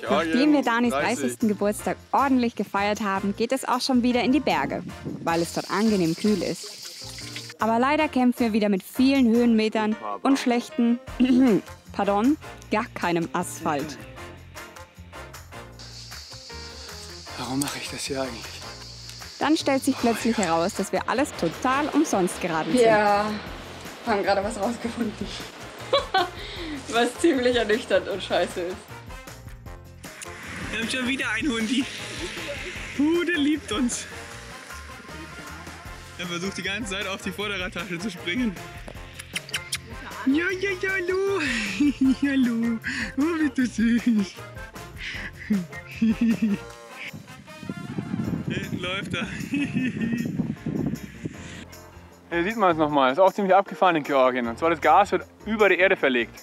Nachdem wir Danis 30. Geburtstag ordentlich gefeiert haben, geht es auch schon wieder in die Berge, weil es dort angenehm kühl ist. Aber leider kämpfen wir wieder mit vielen Höhenmetern und schlechten, pardon, gar keinem Asphalt. Warum mache ich das hier eigentlich? Dann stellt sich plötzlich heraus, dass wir alles total umsonst geradelt sind. Ja, haben gerade was rausgefunden. Was ziemlich ernüchternd und scheiße ist. Wir haben schon wieder einen Hundi. Der liebt uns. Er versucht die ganze Zeit auf die Vorderradtasche zu springen. Ja, hallo. Hallo. Oh, bist du süß. Hinten läuft er. Hier sieht man es nochmal. Das ist auch ziemlich abgefahren in Georgien. Und zwar das Gas wird über die Erde verlegt.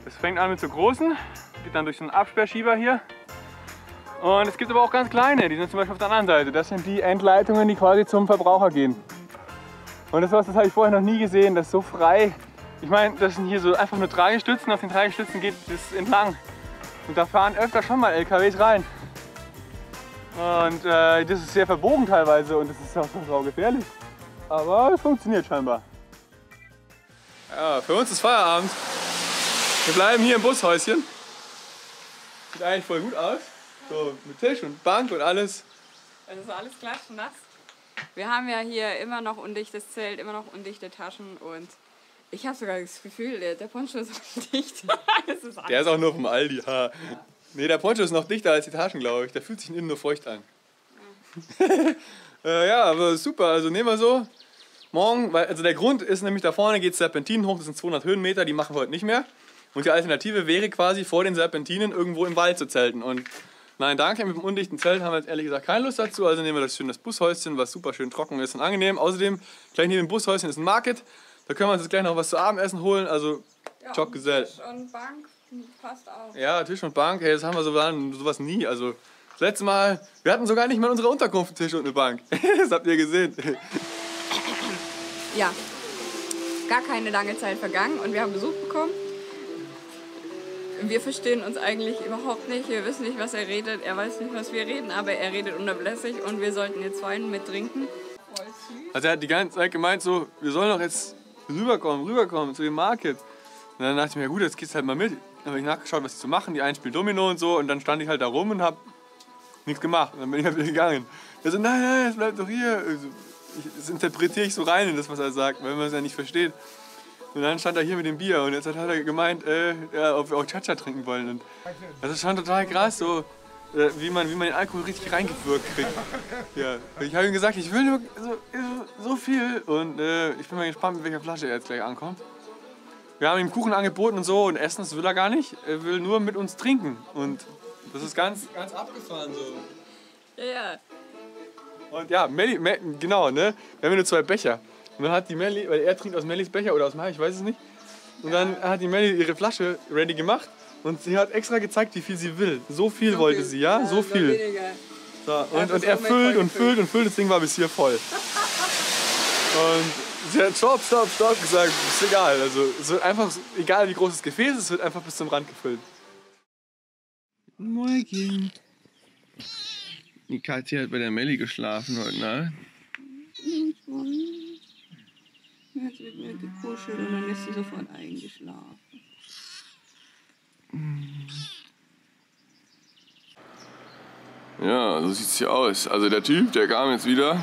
Das fängt an mit so großen, geht dann durch so einen Absperrschieber hier. Und es gibt aber auch ganz kleine, die sind zum Beispiel auf der anderen Seite. Das sind die Endleitungen, die quasi zum Verbraucher gehen. Und das habe ich vorher noch nie gesehen, das ist so frei. Ich meine, das sind hier so einfach nur Tragestützen, auf den Tragestützen geht das entlang. Und da fahren öfter schon mal LKWs rein. Und das ist sehr verbogen teilweise und das ist auch so gefährlich. Aber es funktioniert scheinbar. Ja, für uns ist Feierabend. Wir bleiben hier im Bushäuschen. Sieht eigentlich voll gut aus. So mit Tisch und Bank und alles. Es ist alles klatschnass. Wir haben ja hier immer noch undichtes Zelt, immer noch undichte Taschen und ich habe sogar das Gefühl, der Poncho ist undicht. Der ist auch nur vom Aldi. Ha. Nee, der Poncho ist noch dichter als die Taschen, glaube ich. Der fühlt sich innen nur feucht an. Ja, aber super. Also nehmen wir so. Morgen, also der Grund ist nämlich, da vorne geht Serpentinen hoch, das sind 200 Höhenmeter, die machen wir heute nicht mehr. Und die Alternative wäre quasi vor den Serpentinen irgendwo im Wald zu zelten. Und nein, danke, mit dem undichten Zelt haben wir jetzt ehrlich gesagt keine Lust dazu. Also nehmen wir das Bushäuschen, was super schön trocken ist und angenehm. Außerdem, gleich neben dem Bushäuschen ist ein Market. Da können wir uns jetzt gleich noch was zu Abendessen holen. Also, ja, Job gesellt. Tisch und Bank passt auch. Ja, Tisch und Bank, hey, das haben wir sowas nie. Also, das letzte Mal, wir hatten sogar nicht mal in unserer Unterkunft einen Tisch und eine Bank. Das habt ihr gesehen. Ja, gar keine lange Zeit vergangen und wir haben Besuch bekommen. Wir verstehen uns eigentlich überhaupt nicht, wir wissen nicht, was er redet, er weiß nicht, was wir reden, aber er redet unablässig und wir sollten jetzt Wein mit trinken. Voll süß. Also er hat die ganze Zeit gemeint so, wir sollen doch jetzt rüberkommen zu dem Market. Und dann dachte ich mir, ja gut, jetzt gehst du halt mal mit. Dann habe ich nachgeschaut, was sie zu machen, die einen spielen Domino und so und dann stand ich halt da rum und habe nichts gemacht und dann bin ich halt wieder gegangen. Er so, nein, es bleibt doch hier. Also, das interpretiere ich so rein in das, was er sagt, weil man es ja nicht versteht. Und dann stand er hier mit dem Bier und jetzt hat er gemeint, ja, ob wir auch Cha-Cha trinken wollen. Und das ist schon total krass, so, wie man den Alkohol richtig reingewirkt kriegt. Ja. Ich habe ihm gesagt, ich will nur so viel und ich bin mal gespannt, mit welcher Flasche er jetzt gleich ankommt. Wir haben ihm Kuchen angeboten und so und essen, das will er gar nicht. Er will nur mit uns trinken und das ist ganz abgefahren so. Ja. Und ja, Melli, genau, ne? Wir haben nur 2 Becher. Und dann hat die Melli, weil er trinkt aus Mellis Becher oder aus meinem, ich weiß es nicht. Und dann hat die Melli ihre Flasche ready gemacht und sie hat extra gezeigt, wie viel sie will. So viel wollte sie, ja? So viel. So, und er füllt und füllt und füllt, das Ding war bis hier voll. Und sie hat stopp gesagt, ist egal. Also es wird einfach, egal wie groß das Gefäß ist, es wird einfach bis zum Rand gefüllt. Morgen. Die Katja hat bei der Melli geschlafen heute Nacht. Jetzt wird mir gekuschelt und dann ist sie sofort eingeschlafen. Ja, so sieht's hier aus. Also der Typ, der kam jetzt wieder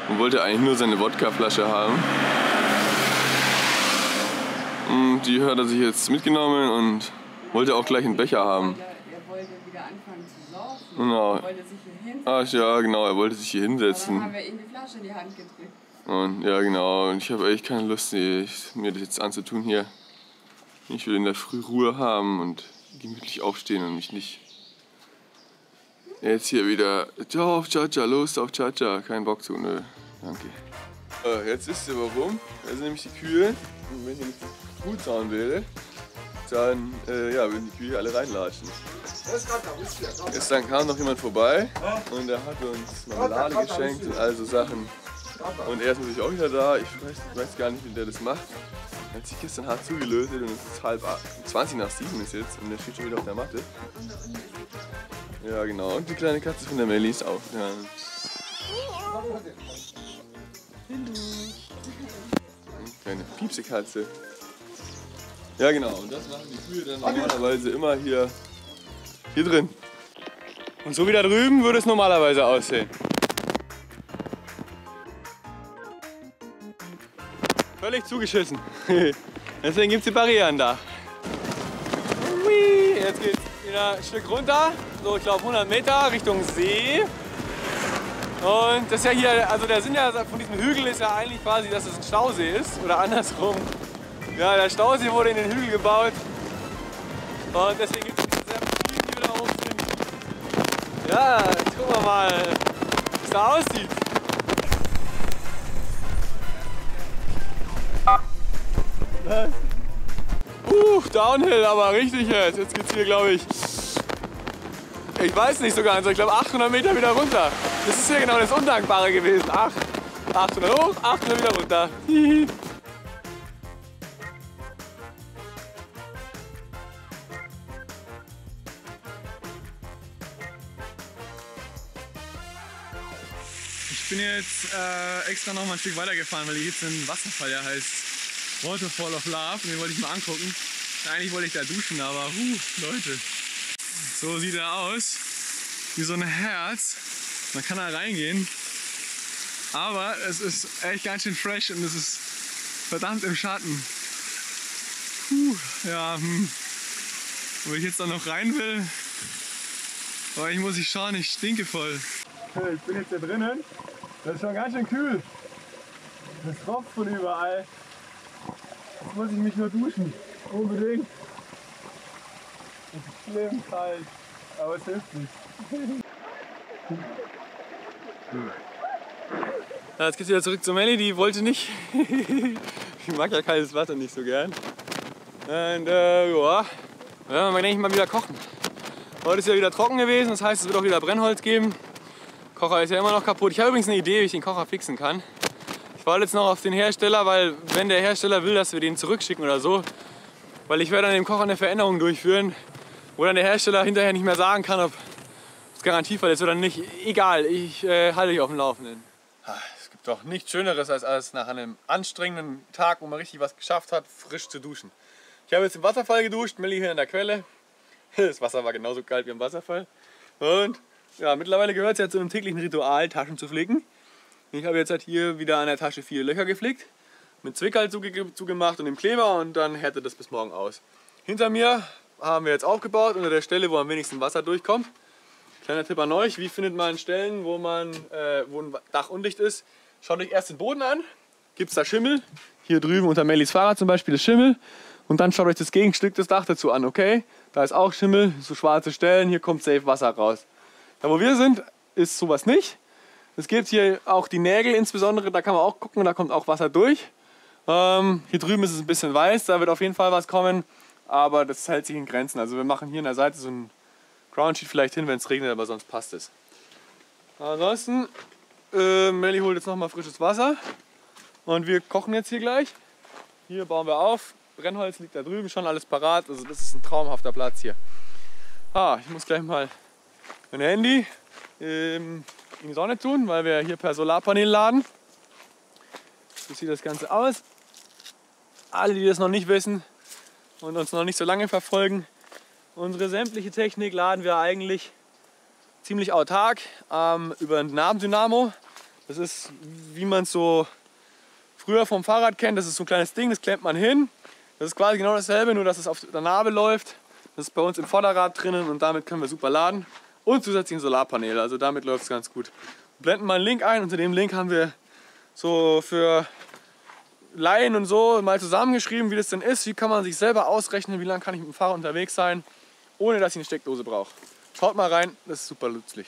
und wollte eigentlich nur seine Wodkaflasche haben. Und die hat er sich jetzt mitgenommen und wollte auch gleich einen Becher haben. Er wollte wieder anfangen zu saufen. Genau. Er wollte sich hier hinsetzen. Ach ja, genau, er wollte sich hier hinsetzen. Dann haben wir ihm die Flasche in die Hand gedrückt. Und ja, genau, und ich habe echt keine Lust, mir das jetzt anzutun hier. Ich will in der Früh Ruhe haben und gemütlich aufstehen und mich nicht jetzt hier wieder auf Cha-Cha, los auf Cha-Cha, kein Bock zu, nö, danke. Jetzt wisst ihr warum, das sind nämlich die Kühe und wenn ich nicht gut zauen wäre, dann ja, würden die Kühe alle reinlatschen. Gestern kam noch jemand vorbei und der hat uns Marmelade geschenkt und all so Sachen. Und er ist natürlich auch wieder da, ich weiß gar nicht, wie der das macht. Hat sich gestern hart zugelötet und es ist 7:20 ist jetzt und der steht schon wieder auf der Matte. Ja genau, und die kleine Katze von der Melli ist auch. Ja. Kleine Piepsekatze. Ja genau, und das machen die Kühe dann normalerweise immer hier drin. Und so wie da drüben würde es normalerweise aussehen. Völlig zugeschissen. Deswegen gibt es die Barrieren da. Hui, jetzt geht es wieder ein Stück runter, so ich glaube 100 Meter Richtung See. Und das ist ja hier, also der Sinn ja von diesem Hügel ist ja eigentlich quasi, dass es ein Stausee ist oder andersrum. Ja, der Stausee wurde in den Hügel gebaut und deswegen gibt es sehr viele, die wieder oben sind. Ja, jetzt gucken wir mal, wie es da aussieht. Downhill, aber richtig jetzt. Jetzt geht's hier, glaube ich weiß nicht so ganz, ich glaube 800 Meter wieder runter. Das ist ja genau das Undankbare gewesen. 800 hoch, 800 wieder runter. Ich bin jetzt extra noch mal ein Stück weiter gefahren, weil hier jetzt ein Wasserfall, der heißt Waterfall of Love. Und den wollte ich mal angucken. Eigentlich wollte ich da duschen, aber Leute. So sieht er aus. Wie so ein Herz. Man kann da reingehen. Aber es ist echt ganz schön fresh und es ist verdammt im Schatten. Ja, Ob ich jetzt da noch rein will. Aber ich muss schauen, ich stinke voll. Ich bin jetzt hier drinnen. Das ist schon ganz schön kühl. Das tropft von überall. Jetzt muss ich mich nur duschen. Unbedingt. Es ist schlimm kalt, aber es hilft nicht. Ja, jetzt geht's wieder zurück zu Melli, die wollte nicht. Ich mag ja kaltes Wasser nicht so gern. Und ja, man denke ich mal wieder kochen. Heute ist ja wieder trocken gewesen, das heißt es wird auch wieder Brennholz geben. Kocher ist ja immer noch kaputt. Ich habe übrigens eine Idee, wie ich den Kocher fixen kann. Ich warte jetzt noch auf den Hersteller, weil wenn der Hersteller will, dass wir den zurückschicken oder so, weil ich werde an dem Kocher eine Veränderung durchführen, wo dann der Hersteller hinterher nicht mehr sagen kann, ob es Garantiefall ist oder nicht. Egal, ich halte dich auf dem Laufenden. Es gibt doch nichts Schöneres, als nach einem anstrengenden Tag, wo man richtig was geschafft hat, frisch zu duschen. Ich habe jetzt im Wasserfall geduscht, Melli hier in der Quelle. Das Wasser war genauso kalt wie im Wasserfall. Und ja, mittlerweile gehört es ja zu einem täglichen Ritual, Taschen zu flicken. Ich habe jetzt halt hier wieder an der Tasche 4 Löcher geflickt, mit Zwickerl zugemacht und dem Kleber und dann härtet das bis morgen aus. Hinter mir haben wir jetzt aufgebaut, unter der Stelle, wo am wenigsten Wasser durchkommt. Kleiner Tipp an euch, wie findet man Stellen, wo ein Dach undicht ist? Schaut euch erst den Boden an, gibt es da Schimmel, hier drüben unter Mellis Fahrrad zum Beispiel ist Schimmel. Und dann schaut euch das Gegenstück des Daches dazu an, okay? Da ist auch Schimmel, so schwarze Stellen, hier kommt safe Wasser raus. Da wo wir sind, ist sowas nicht. Es gibt hier auch die Nägel insbesondere, da kann man auch gucken, da kommt auch Wasser durch. Hier drüben ist es ein bisschen weiß, da wird auf jeden Fall was kommen, aber das hält sich in Grenzen. Also wir machen hier an der Seite so ein Groundsheet vielleicht hin, wenn es regnet, aber sonst passt es. Ansonsten, Melli holt jetzt nochmal frisches Wasser und wir kochen jetzt hier gleich. Hier bauen wir auf. Brennholz liegt da drüben, schon alles parat, also das ist ein traumhafter Platz hier. Ich muss gleich mal mein Handy in die Sonne tun, weil wir hier per Solarpanel laden. So sieht das Ganze aus. Alle, die das noch nicht wissen und uns noch nicht so lange verfolgen, unsere sämtliche Technik laden wir eigentlich ziemlich autark über ein Nabendynamo. Das ist, wie man es so früher vom Fahrrad kennt, das ist so ein kleines Ding, das klemmt man hin. Das ist quasi genau dasselbe, nur dass es auf der Nabe läuft. Das ist bei uns im Vorderrad drinnen und damit können wir super laden. Und zusätzlich ein Solarpanel, also damit läuft es ganz gut. Wir blenden mal einen Link ein, unter dem Link haben wir so für Laien und so mal zusammengeschrieben, wie das denn ist. Wie kann man sich selber ausrechnen, wie lange kann ich mit dem Fahrrad unterwegs sein, ohne dass ich eine Steckdose brauche. Schaut mal rein, das ist super nützlich.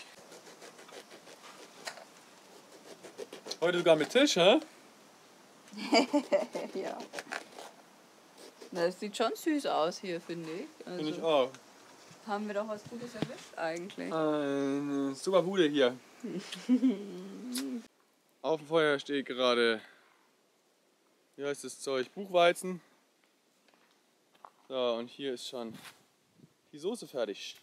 Heute sogar mit Tisch, hä? Ja. Das sieht schon süß aus hier, finde ich. Also Finde ich auch. haben wir doch was Gutes erwischt eigentlich. Eine super Bude hier. Auf dem Feuer steht gerade, wie heißt das Zeug, Buchweizen. So, und hier ist schon die Soße fertig.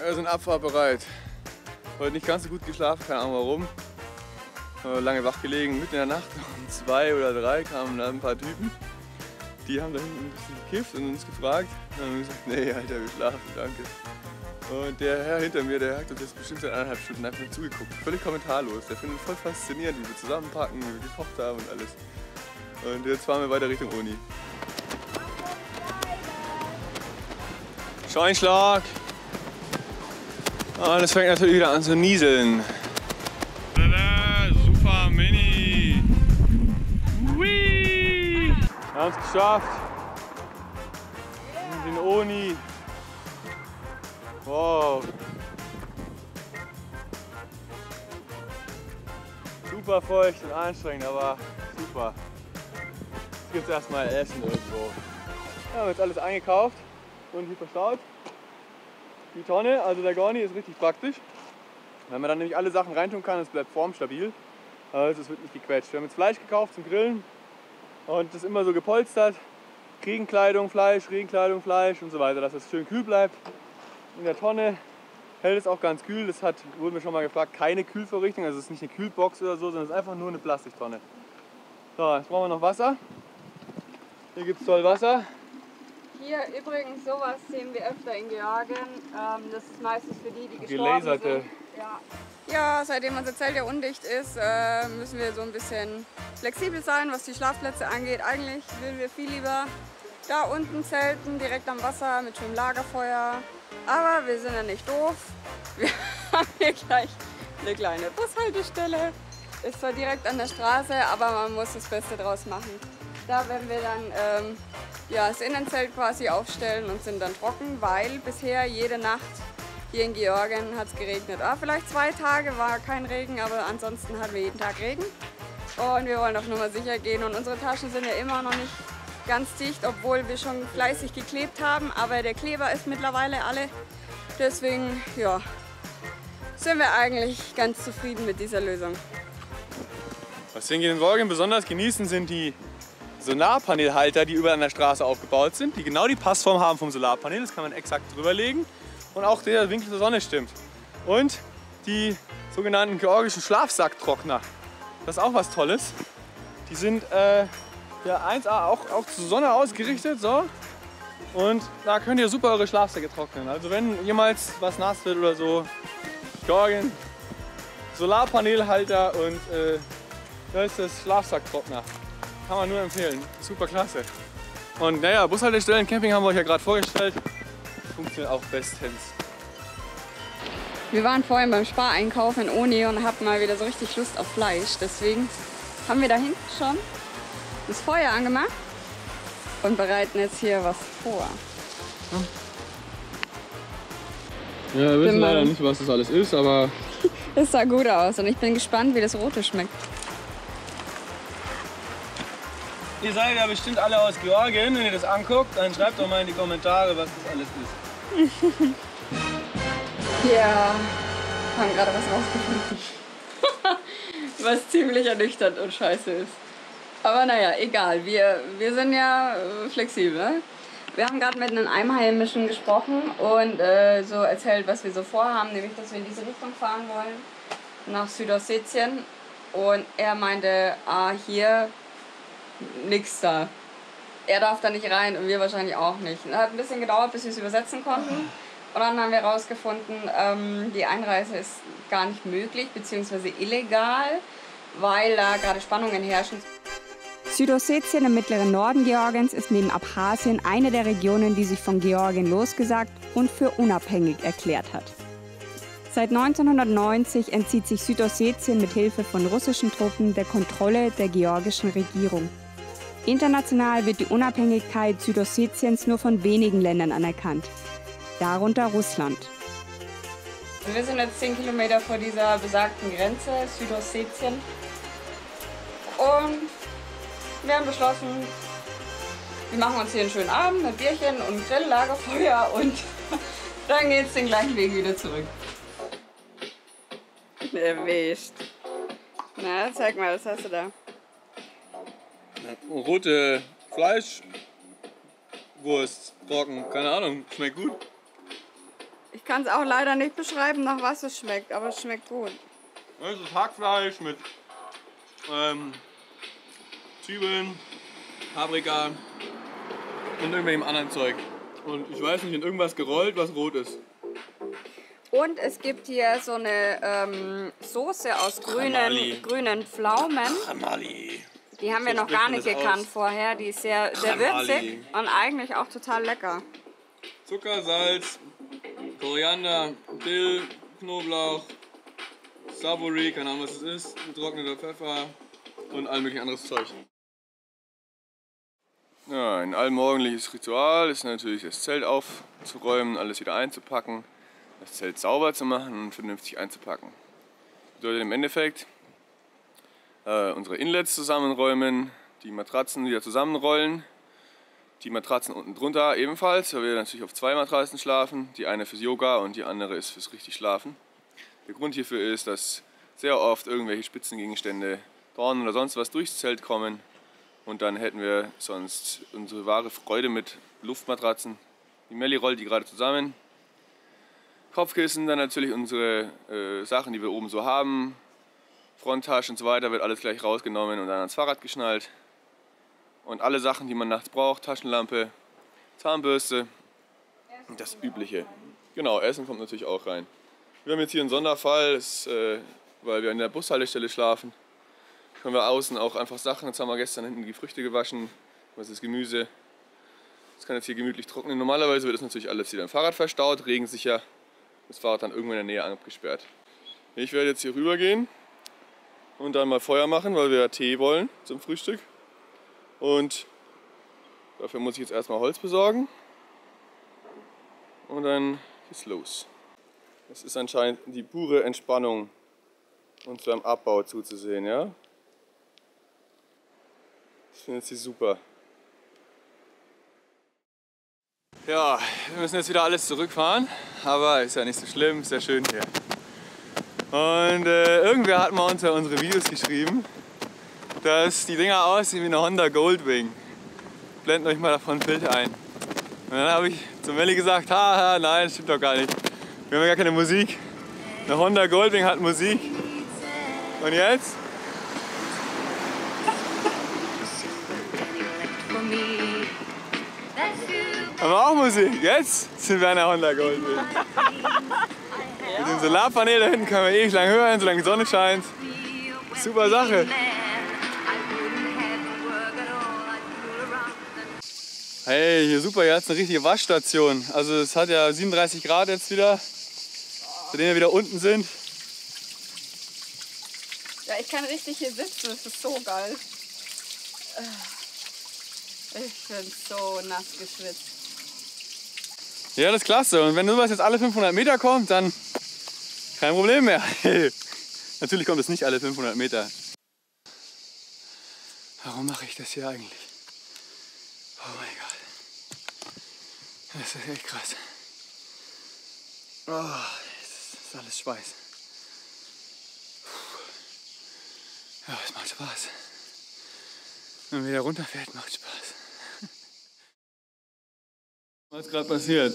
Wir sind abfahrbereit. Heute nicht ganz so gut geschlafen, keine Ahnung warum. Lange wach gelegen, mitten in der Nacht um 2 oder 3 kamen dann ein paar Typen. Die haben da hinten ein bisschen gekifft und uns gefragt. Und dann haben wir gesagt, nee Alter, wir schlafen, danke. Und der Herr hinter mir, der hat uns jetzt bestimmt seit 1,5 Stunden einfach nur zugeguckt. Völlig kommentarlos. Der findet es voll faszinierend, wie wir zusammenpacken, wie wir gekocht haben und alles. Und jetzt fahren wir weiter Richtung Uni. Scheinschlag! Und es fängt natürlich wieder an zu nieseln. Super Mini! Whee! Wir haben es geschafft! Wir sind in Uni! Wow! Super feucht und anstrengend, aber super. Jetzt gibt es erstmal Essen irgendwo. Ja, wir haben jetzt alles eingekauft und hier verstaut. Die Tonne, also der Gorni, ist richtig praktisch. Wenn man dann nämlich alle Sachen reintun kann, es bleibt formstabil. Also es wird nicht gequetscht. Wir haben jetzt Fleisch gekauft zum Grillen und das immer so gepolstert. Regenkleidung, Fleisch und so weiter, dass es schön kühl bleibt. In der Tonne hält es auch ganz kühl. Das wurden wir schon mal gefragt, keine Kühlvorrichtung. Also es ist nicht eine Kühlbox oder so, sondern es ist einfach nur eine Plastiktonne. So, jetzt brauchen wir noch Wasser. Hier gibt es toll Wasser. Hier übrigens, sowas sehen wir öfter in Georgien. Das ist meistens für die gestorben sind. Ja, seitdem unser Zelt ja undicht ist, müssen wir so ein bisschen flexibel sein, was die Schlafplätze angeht. Eigentlich würden wir viel lieber da unten zelten, direkt am Wasser mit schönem Lagerfeuer. Aber wir sind ja nicht doof. Wir haben hier gleich eine kleine Bushaltestelle. Ist zwar direkt an der Straße, aber man muss das Beste draus machen. Da werden wir dann das Innenzelt quasi aufstellen und sind dann trocken, weil bisher jede Nacht hier in Georgien hat es geregnet. Vielleicht 2 Tage war kein Regen, aber ansonsten hatten wir jeden Tag Regen. Und wir wollen auf Nummer sicher gehen und unsere Taschen sind ja immer noch nicht ganz dicht, obwohl wir schon fleißig geklebt haben, aber der Kleber ist mittlerweile alle. Deswegen sind wir eigentlich ganz zufrieden mit dieser Lösung. Was wir in Georgien besonders genießen, sind die Solarpanelhalter, die überall an der Straße aufgebaut sind, die genau die Passform haben vom Solarpanel. Das kann man exakt drüber legen und auch der Winkel der Sonne stimmt. Und die sogenannten georgischen Schlafsacktrockner. Das ist auch was Tolles. Die sind 1A auch zur Sonne ausgerichtet. So. Und da könnt ihr super eure Schlafsäcke trocknen. Also wenn jemals was nass wird oder so, Georgien, Solarpanelhalter und da ist das Schlafsacktrockner. Kann man nur empfehlen. Super klasse. Und naja, Bushaltestellen, Camping haben wir euch ja gerade vorgestellt. Funktioniert auch bestens. Wir waren vorhin beim Spareinkauf in Oni und hatten mal wieder so richtig Lust auf Fleisch. Deswegen haben wir da hinten schon das Feuer angemacht und bereiten jetzt hier was vor. Ja, wir wissen leider nicht, was das alles ist, aber es sah gut aus und ich bin gespannt, wie das Rote schmeckt. Ihr seid ja bestimmt alle aus Georgien, wenn ihr das anguckt, dann schreibt doch mal in die Kommentare, was das alles ist. Ja, haben gerade was rausgefunden, was ziemlich ernüchternd und scheiße ist. Aber naja, egal, wir sind ja flexibel. Ne? Wir haben gerade mit einem Einheimischen gesprochen und so erzählt, was wir so vorhaben, nämlich, dass wir in diese Richtung fahren wollen, nach Südossetien. Und er meinte, hier nix da. Er darf da nicht rein und wir wahrscheinlich auch nicht. Es hat ein bisschen gedauert, bis wir es übersetzen konnten. Und dann haben wir herausgefunden, die Einreise ist gar nicht möglich, beziehungsweise illegal, weil da gerade Spannungen herrschen. Südossetien im mittleren Norden Georgiens ist neben Abchasien eine der Regionen, die sich von Georgien losgesagt und für unabhängig erklärt hat. Seit 1990 entzieht sich Südossetien mit Hilfe von russischen Truppen der Kontrolle der georgischen Regierung. International wird die Unabhängigkeit Südossetiens nur von wenigen Ländern anerkannt, darunter Russland. Wir sind jetzt 10 Kilometer vor dieser besagten Grenze, Südossetien. Und wir haben beschlossen, wir machen uns hier einen schönen Abend mit Bierchen und Grill, Lagerfeuer und dann geht's den gleichen Weg wieder zurück. Erwischt. Na, zeig mal, was hast du da? Rote Fleischwurst, Brocken, keine Ahnung, schmeckt gut. Ich kann es auch leider nicht beschreiben, nach was es schmeckt, aber es schmeckt gut. Das ist Hackfleisch mit Zwiebeln, Paprika und irgendwelchem anderen Zeug. Und ich weiß nicht, in irgendwas gerollt, was rot ist. Und es gibt hier so eine Soße aus grünen Pflaumen. Kramali. Die haben wir noch gar nicht gekannt vorher. Die ist sehr würzig und eigentlich auch total lecker. Zucker, Salz, Koriander, Dill, Knoblauch, Savory, keine Ahnung was es ist, getrockneter Pfeffer und all möglichen anderes Zeug. Ja, ein allmorgendliches Ritual ist natürlich das Zelt aufzuräumen, alles wieder einzupacken, das Zelt sauber zu machen und vernünftig einzupacken. Das bedeutet im Endeffekt unsere Inlets zusammenräumen, die Matratzen wieder zusammenrollen, die Matratzen unten drunter ebenfalls, weil wir natürlich auf 2 Matratzen schlafen, die eine fürs Yoga und die andere ist fürs richtig Schlafen. Der Grund hierfür ist, dass sehr oft irgendwelche Spitzengegenstände, Dornen oder sonst was durchs Zelt kommen und dann hätten wir sonst unsere wahre Freude mit Luftmatratzen. Die Melli rollt die gerade zusammen. Kopfkissen, dann natürlich unsere Sachen, die wir oben so haben. Fronttasche und so weiter wird alles gleich rausgenommen und dann ans Fahrrad geschnallt. Und alle Sachen, die man nachts braucht, Taschenlampe, Zahnbürste und das Übliche. Genau, Essen kommt natürlich auch rein. Wir haben jetzt hier einen Sonderfall, weil wir an der Bushaltestelle schlafen. Können wir außen auch einfach Sachen, jetzt haben wir gestern hinten die Früchte gewaschen, was ist Gemüse. Das kann jetzt hier gemütlich trocknen. Normalerweise wird das natürlich alles wieder im Fahrrad verstaut, regensicher. Das Fahrrad dann irgendwo in der Nähe abgesperrt. Ich werde jetzt hier rüber gehen und dann mal Feuer machen, weil wir Tee wollen zum Frühstück. Und dafür muss ich jetzt erstmal Holz besorgen. Und dann geht's los. Das ist anscheinend die pure Entspannung, uns beim Abbau zuzusehen, ja? Ich finde es hier super. Ja, wir müssen jetzt wieder alles zurückfahren, aber ist ja nicht so schlimm, ist ja schön hier. Und irgendwer hat mal unter unsere Videos geschrieben, dass die Dinger aussehen wie eine Honda Goldwing. Blenden euch mal davon ein Bild ein. Und dann habe ich zu Melli gesagt, haha, nein, das stimmt doch gar nicht. Wir haben ja gar keine Musik. Eine Honda Goldwing hat Musik. Und jetzt? Haben wir auch Musik. Jetzt sind wir an der Honda Goldwing. Mit dem Solarpanel da hinten können wir ewig lang hören, solange die Sonne scheint. Super Sache. Hey, hier super, hier hat es eine richtige Waschstation. Also es hat ja 37 Grad jetzt wieder, seitdem wir wieder unten sind. Ja, ich kann richtig hier sitzen, das ist so geil. Ich bin so nass geschwitzt. Ja, das ist klasse. Und wenn sowas jetzt alle 500 Meter kommt, dann kein Problem mehr. Natürlich kommt es nicht alle 500 Meter. Warum mache ich das hier eigentlich? Oh mein Gott. Das ist echt krass. Oh, das ist alles Schweiß. Ja, es macht Spaß. Wenn man wieder runterfährt, macht Spaß. Was ist gerade passiert?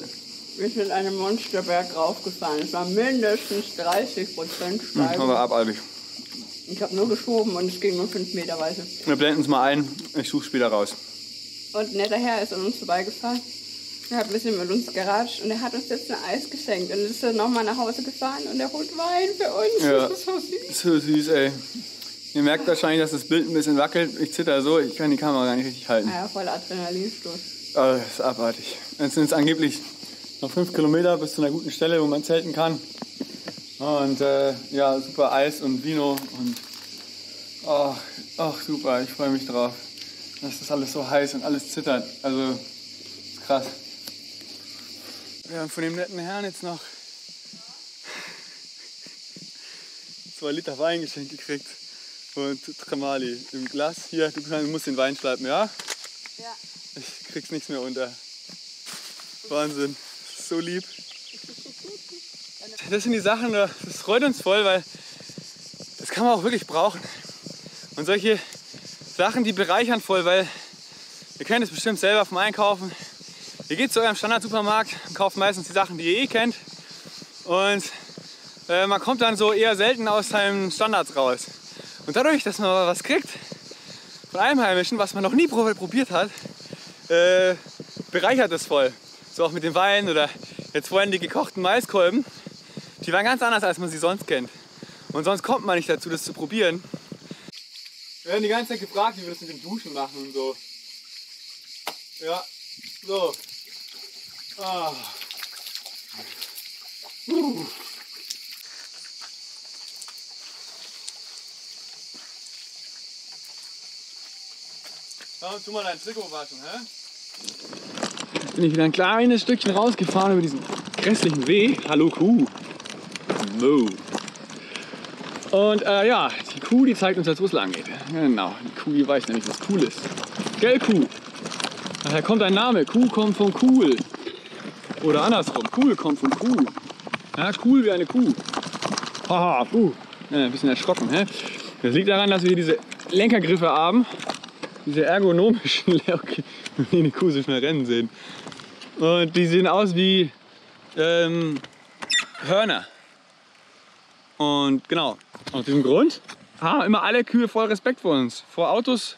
Wir sind einen Monsterberg raufgefahren. Es war mindestens 30% Steigung. Aber abartig. Ich habe nur geschoben und es ging nur 5 Meter weiter. Wir blenden es mal ein. Ich suche später raus. Und ein netter Herr ist an uns vorbeigefahren. Er hat ein bisschen mit uns geratscht und er hat uns jetzt ein Eis geschenkt. Und ist dann nochmal nach Hause gefahren und er holt Wein für uns. Ja. Das ist so süß. So süß, ey. Ihr merkt wahrscheinlich, dass das Bild ein bisschen wackelt. Ich zitter so, ich kann die Kamera gar nicht richtig halten. Ja, voller Adrenalinstoß. Oh, das ist abartig. Jetzt sind es angeblich noch 5 Kilometer bis zu einer guten Stelle, wo man zelten kann. Und ja, super Eis und Vino und ach super, ich freue mich drauf. Das ist alles so heiß und alles zittert. Also, ist krass. Wir haben von dem netten Herrn jetzt noch 2 Liter Wein geschenkt gekriegt. Und Tremali im Glas. Hier, du musst den Wein schleifen, ja? Ja. Ich krieg's nichts mehr unter. Wahnsinn, so lieb. Das sind die Sachen, das freut uns voll, weil das kann man auch wirklich brauchen. Und solche Sachen, die bereichern voll, weil ihr kennt es bestimmt selber vom Einkaufen. Ihr geht zu eurem Standard-Supermarkt und kauft meistens die Sachen, die ihr eh kennt. Und man kommt dann so eher selten aus seinen Standards raus. Und dadurch, dass man was kriegt von Einheimischen, was man noch nie probiert hat, bereichert das voll. So auch mit dem Wein oder jetzt vorhin die gekochten Maiskolben. Die waren ganz anders, als man sie sonst kennt. Und sonst kommt man nicht dazu, das zu probieren. Wir werden die ganze Zeit gefragt, wie wir das mit dem Duschen machen und so. Ja, so. Ah. Ja, tu mal dein Trikot waschen, hä? Jetzt bin ich wieder ein kleines Stückchen rausgefahren über diesen grässlichen Weg. Hallo Kuh. Mo. Und ja, die Kuh, die zeigt uns jetzt, wo es lang geht. Genau, die Kuh, die weiß nämlich, was cool ist. Gell, Kuh? Daher kommt ein Name. Kuh kommt von cool. Oder andersrum. Cool kommt von Kuh. Ja, cool wie eine Kuh. Haha, Kuh. Ja, ein bisschen erschrocken, hä? Das liegt daran, dass wir hier diese Lenkergriffe haben. Diese ergonomischen, okay, wie eine Kuh so schnell rennen sehen. Und die sehen aus wie Hörner. Und genau, aus diesem Grund haben immer alle Kühe voll Respekt vor uns. Vor Autos,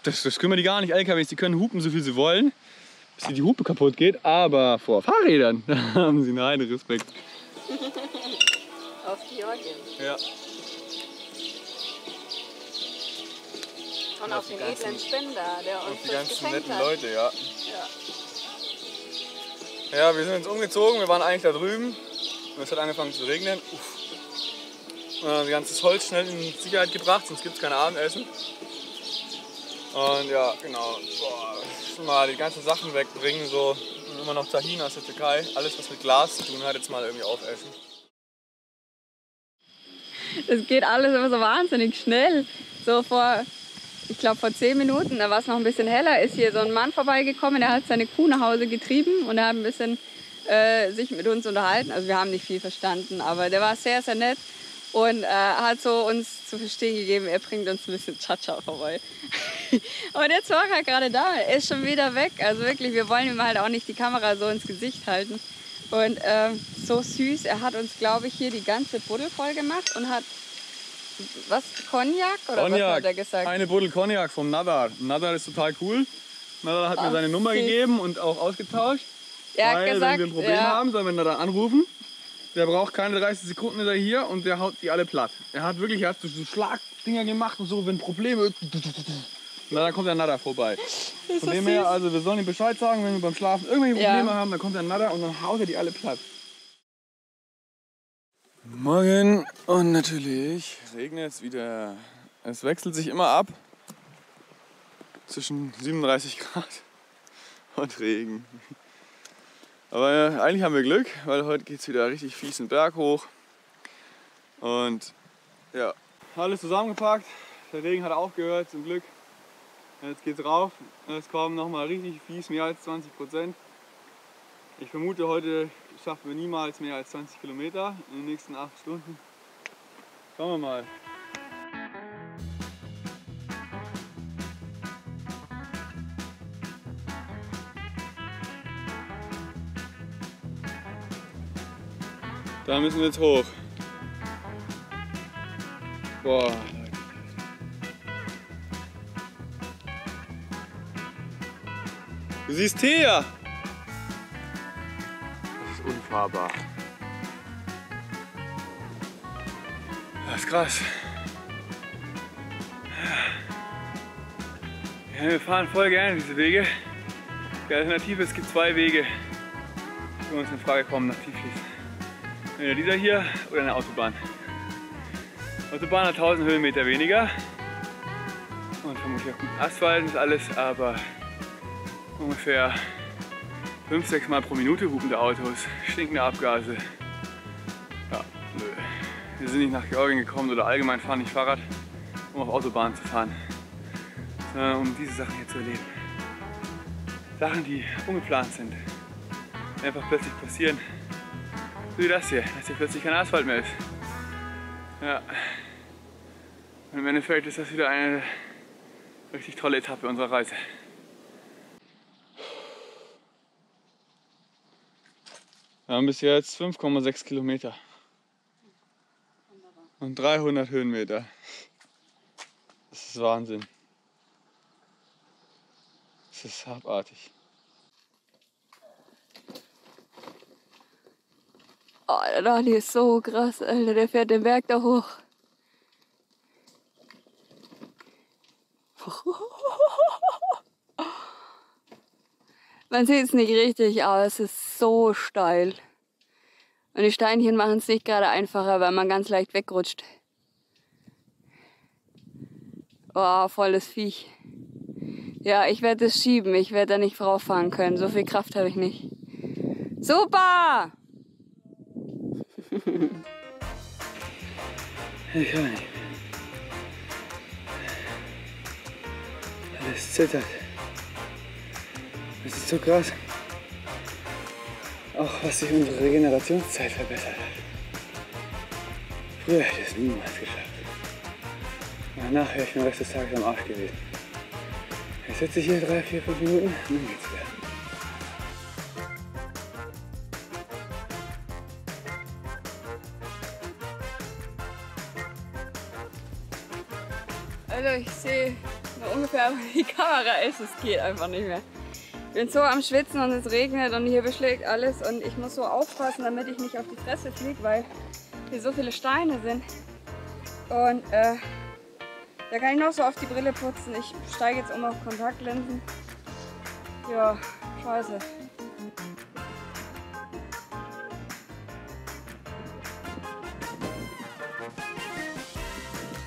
das kümmern die gar nicht. LKWs, die können hupen, so viel sie wollen, bis die Hupe kaputt geht. Aber vor Fahrrädern, da haben sie einen Respekt. Auf Georgien. Ja. Und auf den edlen Spender, der uns die ganzen geschenkt netten hat. Leute, ja. Ja, wir sind jetzt umgezogen, wir waren eigentlich da drüben und es hat angefangen zu regnen. Uff. Und dann das ganze Holz schnell in Sicherheit gebracht, sonst gibt es kein Abendessen. Und ja, genau, boah, mal die ganzen Sachen wegbringen, so immer noch Tahin aus der Türkei, alles was mit Glas zu tun hat, jetzt mal irgendwie aufessen. Es geht alles immer so wahnsinnig schnell. So ich glaube vor 10 Minuten, da war es noch ein bisschen heller, ist hier so ein Mann vorbeigekommen, der hat seine Kuh nach Hause getrieben und er hat ein bisschen sich mit uns unterhalten. Also wir haben nicht viel verstanden, aber der war sehr, sehr nett und hat so uns zu verstehen gegeben, er bringt uns ein bisschen Cha-Cha vorbei. Und jetzt war er gerade da, er ist schon wieder weg. Also wirklich, wir wollen ihm halt auch nicht die Kamera so ins Gesicht halten. Und so süß, er hat uns, glaube ich, hier die ganze Buddel voll gemacht und hat was, Cognac oder Cognac. Was hat er gesagt? Eine Buddel Cognac vom Nadar. Nadar ist total cool. Nadar hat mir seine Nummer gegeben und auch ausgetauscht. Er hat weil gesagt, wenn wir ein Problem haben, sollen wir Nadar anrufen. Der braucht keine 30 Sekunden, ist er hier und der haut die alle platt. Er hat so Schlagdinger gemacht und so, wenn Probleme... Na, dann kommt der Nadar vorbei. Von dem her, also wir sollen ihm Bescheid sagen, wenn wir beim Schlafen irgendwelche Probleme haben, dann kommt der Nadar und dann haut er die alle platt. Morgen und natürlich regnet es wieder. Es wechselt sich immer ab zwischen 37 Grad und Regen. Aber eigentlich haben wir Glück, weil heute geht es wieder richtig fies den Berg hoch. Und ja, alles zusammengepackt. Der Regen hat aufgehört, zum Glück. Jetzt geht's rauf. Es kommen nochmal richtig fies, mehr als 20%. Ich vermute, heute schaffen wir niemals mehr als 20 Kilometer in den nächsten 8 Stunden. Schauen wir mal. Da müssen wir jetzt hoch. Boah. Du siehst Thea! Das ist unfahrbar. Das ist krass. Ja, wir fahren voll gerne diese Wege. Die Alternative, es gibt 2 Wege, die für uns in Frage kommen nach Tiflis. Entweder dieser hier oder eine Autobahn. Die Autobahn hat 1000 Höhenmeter weniger und vermutlich auch guten Asphalt und alles, aber ungefähr 5-6 Mal pro Minute hupende Autos, stinkende Abgase. Ja, nö. Wir sind nicht nach Georgien gekommen oder allgemein fahren nicht Fahrrad, um auf Autobahnen zu fahren, sondern um diese Sachen hier zu erleben. Sachen, die ungeplant sind, die einfach plötzlich passieren. So wie das hier, dass hier plötzlich kein Asphalt mehr ist. Ja. Und im Endeffekt ist das wieder eine Richtig tolle Etappe unserer Reise. Wir haben bis jetzt 5,6 Kilometer und 300 Höhenmeter. Das ist Wahnsinn. Das ist abartig. Oh, der Dani ist so krass, Alter. Der fährt den Berg da hoch. Man sieht es nicht richtig, aber es ist so steil. Und die Steinchen machen es nicht gerade einfacher, weil man ganz leicht wegrutscht. Oh, volles Viech. Ja, ich werde es schieben. Ich werde da nicht vorauffahren können. So viel Kraft habe ich nicht. Super! Ich kann nicht. Alles zittert. Das ist so krass. Auch was sich unsere Regenerationszeit verbessert hat. Früher hätte ich es niemals geschafft. Danach wäre ich den Rest des Tages am Arsch gewesen. Jetzt sitze ich hier 3, 4, 5 Minuten und dann geht's wieder. Also ich sehe nur ungefähr, wo die Kamera ist. Es geht einfach nicht mehr. Ich bin so am Schwitzen und es regnet und hier beschlägt alles. Und ich muss so aufpassen, damit ich nicht auf die Fresse fliege, weil hier so viele Steine sind. Und da kann ich noch so auf die Brille putzen. Ich steige jetzt um auf Kontaktlinsen. Ja, scheiße.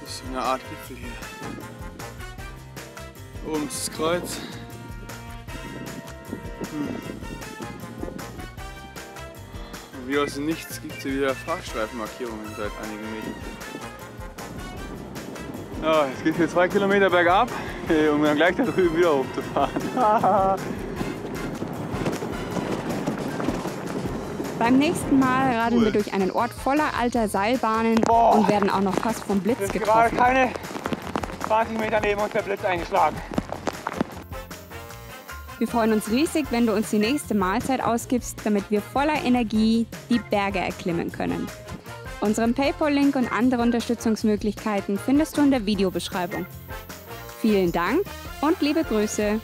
Das ist so eine Art Gipfel hier. Oben ist das Kreuz. Und wie aus dem Nichts gibt es hier wieder Fahrstreifenmarkierungen seit einigen Metern. Ja, jetzt geht es hier 2 Kilometer bergab, um dann gleich da drüben wieder hochzufahren. Beim nächsten Mal radeln wir durch einen Ort voller alter Seilbahnen und werden auch noch fast vom Blitz Jetzt gerade getroffen. keine 20 Meter neben uns der Blitz eingeschlagen. Wir freuen uns riesig, wenn du uns die nächste Mahlzeit ausgibst, damit wir voller Energie die Berge erklimmen können. Unseren PayPal-Link und andere Unterstützungsmöglichkeiten findest du in der Videobeschreibung. Vielen Dank und liebe Grüße!